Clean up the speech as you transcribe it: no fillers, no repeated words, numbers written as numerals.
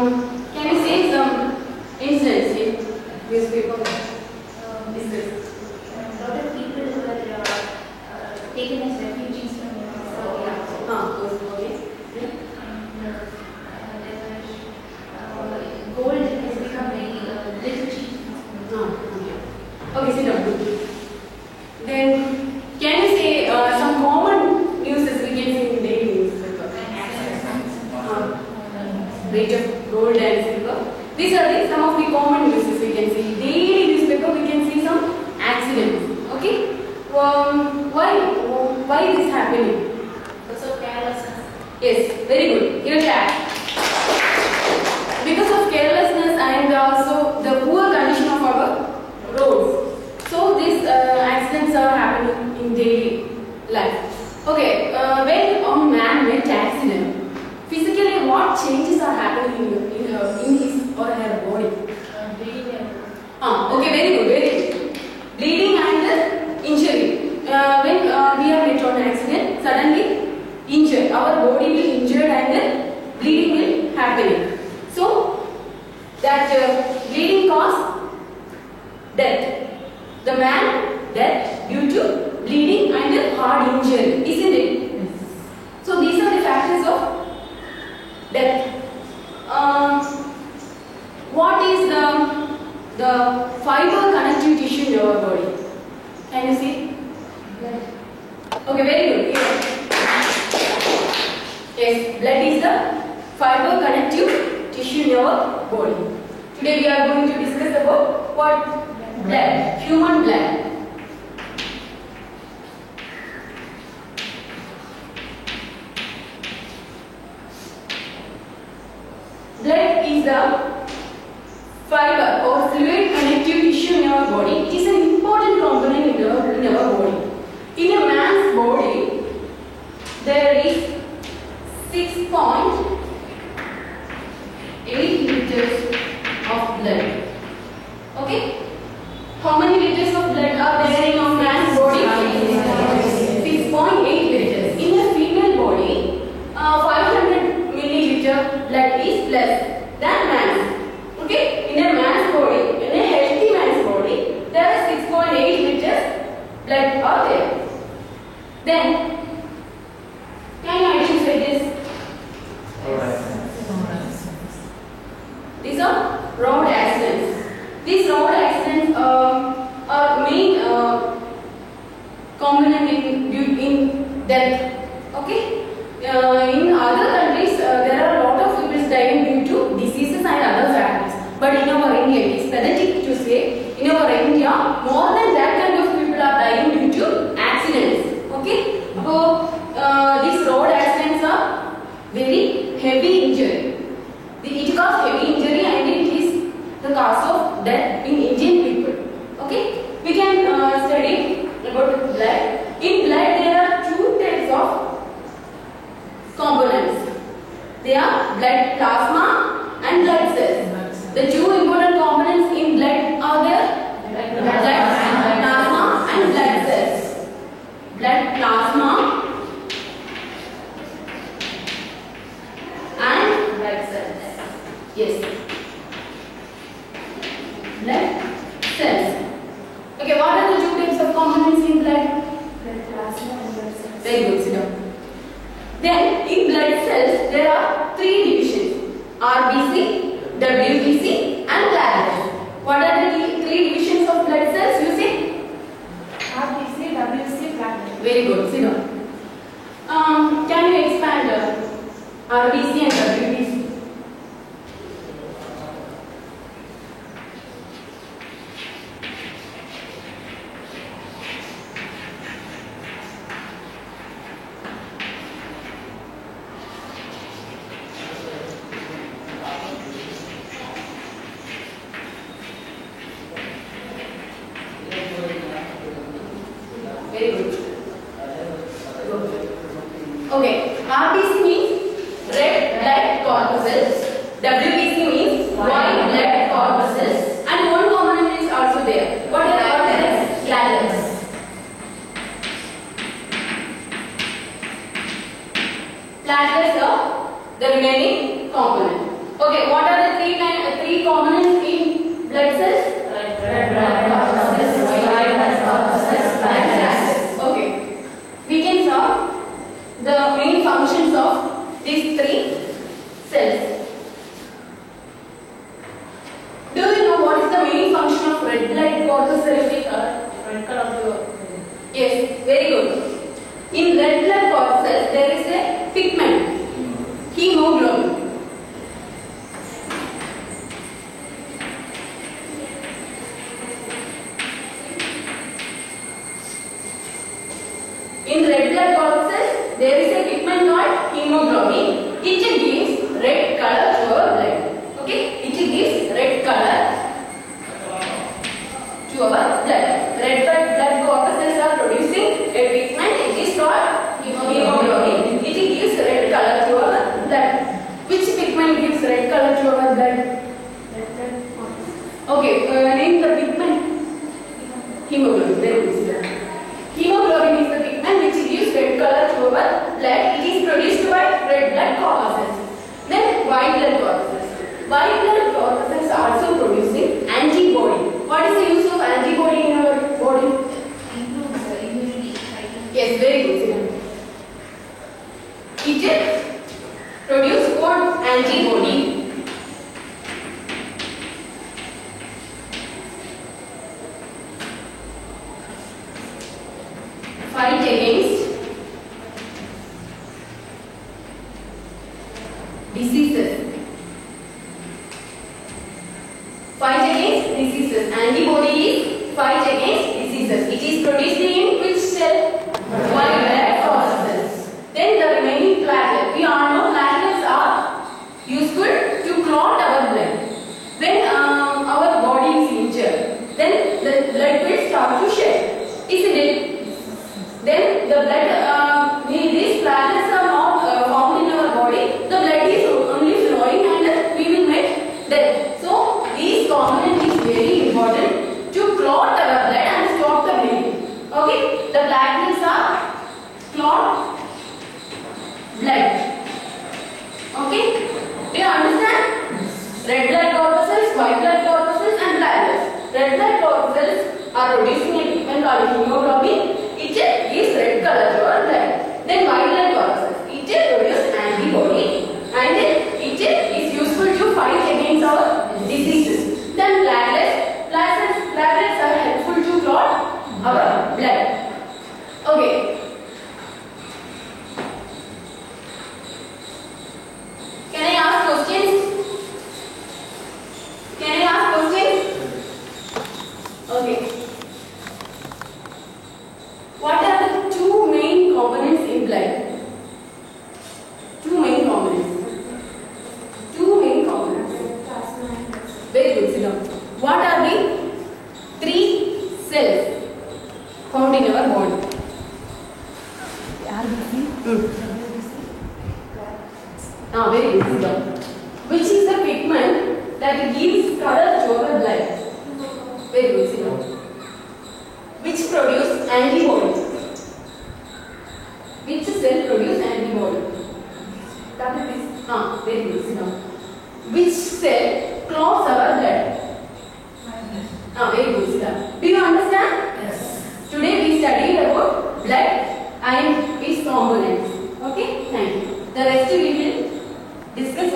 Can you say some incidents in newspaper? Discuss. A lot of people were taken as refugees from Syria. Okay. Gold has become very little cheap. Okay, sit down. Then, can you say some common news we can see in daily newspaper? Rate of gold and silver. These are some of the common news we can see. Daily newspaper we can see some accidents. Okay. Why this happening? Because of carelessness. Yes, very good. Your chat. Because of carelessness and also the poor condition of our roads. So these accidents are happening in daily life. Okay, when a man met accident, physically what changes are happening in his or her body? Okay, very good, very good. Bleeding and injury. When we are met on an accident, suddenly injured. Our body will injured and bleeding will happen. So that bleeding cause death. The man death due to bleeding and hard injury, isn't it? Yes. So these are the factors of death. What is the fiber connective tissue in our body? Can you see? Blood. Okay, very good. Yes, blood is the fiber connective tissue in our body. Today we are going to discuss about what? Blood, human blood. Blood is the fiber or fluid connective tissue in our body. It is an important component in our body. In a man's body, there is 6.8 liters of blood. Okay? How many liters of blood are there in a man's body? 6.8 liters. In a female body, 500 milliliter blood is less than man's. Okay? In a man's body, in a healthy man's body, there are 6.8 liters blood are there. Then, can you identify this? These are road accidents. These road accidents are main component in death. Okay. In other countries, there are a lot of people dying due to diseases and other factors. But in our India, it is pathetic to say, in our India, more than that kind of people are dying due to accidents. Okay. So these road accidents are very heavy injury. It causes heavy injury and it is the cause of death in Indian people. Okay, we can study about blood. In blood, there are two types of components. They are blood plasma and blood cells. The two important components in blood are there blood plasma and blood cells. Blood plasma and blood cells. Yes. Blood cells. Okay, what are the two types of components in blood? Blood plasma and blood cells. Very good, sit down. Then, in blood cells, there are three divisions: RBC, WBC, and platelets. What are the three divisions of blood cells? You say? RBC, WBC, platelet. Very good, sit down. Can you expand RBC and WBC? Very good. Okay, RBC means red three components in blood cells? Red blood corpuscles, white blood corpuscles, black cells. Okay. We can solve the main functions of these three cells. Do you know what is the main function of red blood corpuscle? Red color. Yes, very good. In red blood corpuscles, there is a pigment, hemoglobin. In red blood corpuscles, there is a pigment called hemoglobin. It gives red color to our blood. Okay, it gives red color to our blood. Red blood corpuscles are producing a pigment. It is called hemoglobin. It gives red color to our blood. Which pigment gives red color to our blood? Okay, name the pigment. Hemoglobin. Very good. Hemoglobin is the pigment which gives red color to our blood. It is produced by red blood corpuscles. Then white blood corpuscles. White blood corpuscles are also producing antibody. What is the use of antibody in our body? Improves the immunity. Yes, very good. It produces what? Antibody. Fight against diseases. Fight against diseases. Antibody is fight against diseases. It is produced in which cell? White blood corpuscles. Then the remaining platelets. We all know platelets are useful to clot our blood. When our body is injured, then the blood will start to shed. Isn't it? Then the blood, these platelets are not found in our body. The blood is only flowing and we will make death. So these component is very important to clot our blood and stop the bleeding. Okay, the platelets are clot blood. Okay, do you understand? Red blood corpuscles, white blood corpuscles and platelets. Red blood corpuscles are producing a pigment called hemoglobin. It gives red color to our blood. Then white blood corpuscles. It produces antibody and it is useful to fight against our diseases. Then platelets are helpful to clot our blood. Okay. Can I ask questions? Can I ask questions? Okay. What are the two main components in blood? Two main components. Two main components. Very good, sit down. What are the three cells found in our body? Very good, sit down. Which is the pigment that gives color to our blood? Very good, sit down. Which produce antibody? Which cell produce antibody? Very good, sit down. Which cell clots our blood? Very good, sit down. Do you understand? Yes. Today we studied about blood and its components. Okay, thank you. The rest we will discuss